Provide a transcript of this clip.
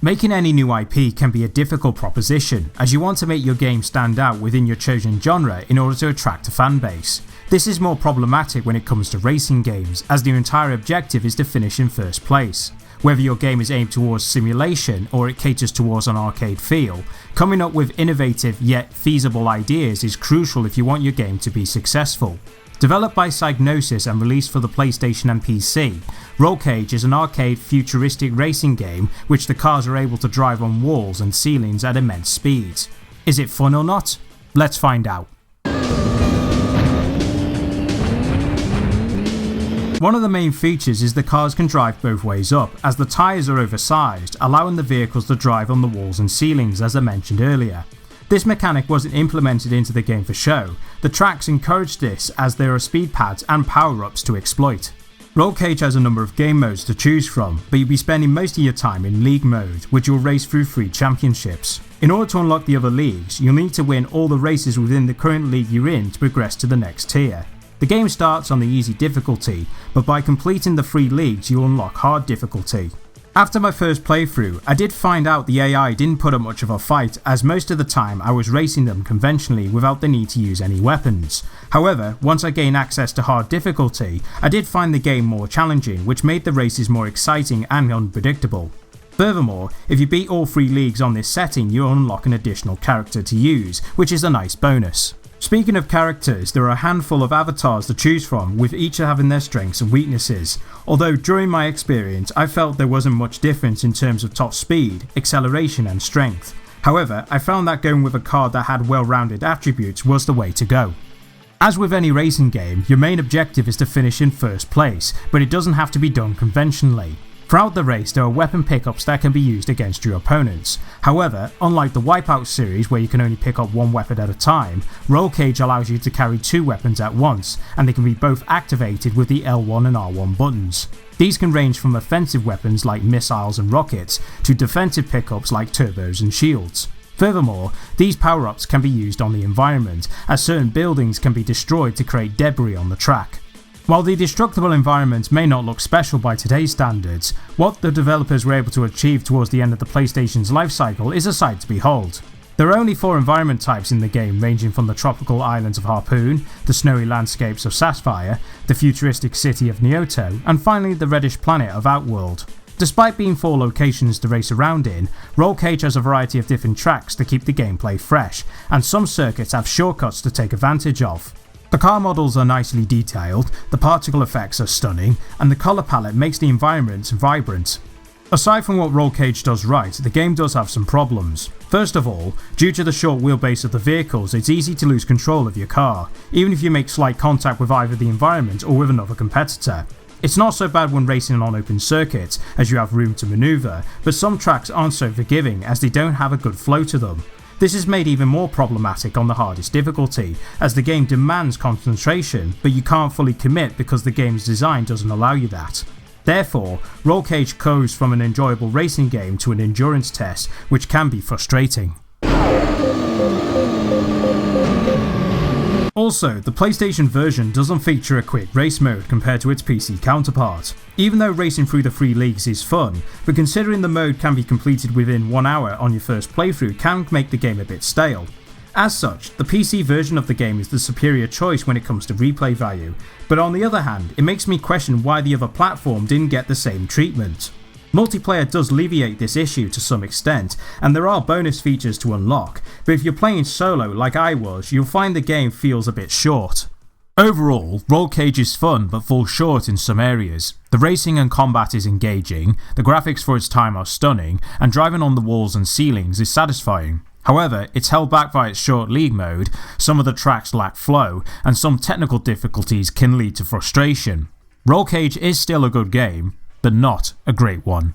Making any new IP can be a difficult proposition, as you want to make your game stand out within your chosen genre in order to attract a fan base. This is more problematic when it comes to racing games, as their entire objective is to finish in first place. Whether your game is aimed towards simulation or it caters towards an arcade feel, coming up with innovative yet feasible ideas is crucial if you want your game to be successful. Developed by Psygnosis and released for the PlayStation and PC, Rollcage is an arcade futuristic racing game which the cars are able to drive on walls and ceilings at immense speeds. Is it fun or not? Let's find out. One of the main features is the cars can drive both ways up, as the tyres are oversized, allowing the vehicles to drive on the walls and ceilings as I mentioned earlier. This mechanic wasn't implemented into the game for show, the tracks encourage this as there are speed pads and power-ups to exploit. Rollcage has a number of game modes to choose from, but you'll be spending most of your time in League mode, which you'll race through 3 championships. In order to unlock the other leagues, you'll need to win all the races within the current league you're in to progress to the next tier. The game starts on the easy difficulty, but by completing the 3 leagues you'll unlock hard difficulty. After my first playthrough, I did find out the AI didn't put up much of a fight, as most of the time I was racing them conventionally without the need to use any weapons. However, once I gained access to hard difficulty, I did find the game more challenging, which made the races more exciting and unpredictable. Furthermore, if you beat all 3 leagues on this setting, you'll unlock an additional character to use, which is a nice bonus. Speaking of characters, there are a handful of avatars to choose from, with each having their strengths and weaknesses, although during my experience I felt there wasn't much difference in terms of top speed, acceleration and strength. However, I found that going with a card that had well-rounded attributes was the way to go. As with any racing game, your main objective is to finish in first place, but it doesn't have to be done conventionally. Throughout the race there are weapon pickups that can be used against your opponents. However, unlike the Wipeout series where you can only pick up 1 weapon at a time, Rollcage allows you to carry 2 weapons at once, and they can be both activated with the L1 and R1 buttons. These can range from offensive weapons like missiles and rockets to defensive pickups like turbos and shields. Furthermore, these power-ups can be used on the environment, as certain buildings can be destroyed to create debris on the track. While the destructible environment may not look special by today's standards, what the developers were able to achieve towards the end of the PlayStation's life cycle is a sight to behold. There are only 4 environment types in the game, ranging from the tropical islands of Harpoon, the snowy landscapes of Sapphire, the futuristic city of Kyoto, and finally the reddish planet of Outworld. Despite being 4 locations to race around in, Rollcage has a variety of different tracks to keep the gameplay fresh, and some circuits have shortcuts to take advantage of. The car models are nicely detailed, the particle effects are stunning, and the colour palette makes the environment vibrant. Aside from what Rollcage does right, the game does have some problems. First of all, due to the short wheelbase of the vehicles, it's easy to lose control of your car, even if you make slight contact with either the environment or with another competitor. It's not so bad when racing on open circuits, as you have room to manoeuvre, but some tracks aren't so forgiving as they don't have a good flow to them. This is made even more problematic on the hardest difficulty, as the game demands concentration, but you can't fully commit because the game's design doesn't allow you that. Therefore, Rollcage goes from an enjoyable racing game to an endurance test, which can be frustrating. Also, the PlayStation version doesn't feature a quick race mode compared to its PC counterpart. Even though racing through the 3 leagues is fun, but considering the mode can be completed within 1 hour on your first playthrough can make the game a bit stale. As such, the PC version of the game is the superior choice when it comes to replay value, but on the other hand, it makes me question why the other platform didn't get the same treatment. Multiplayer does alleviate this issue to some extent, and there are bonus features to unlock, but if you're playing solo like I was, you'll find the game feels a bit short. Overall, Rollcage is fun but falls short in some areas. The racing and combat is engaging, the graphics for its time are stunning, and driving on the walls and ceilings is satisfying. However, it's held back by its short league mode, some of the tracks lack flow, and some technical difficulties can lead to frustration. Rollcage is still a good game, but not a great one.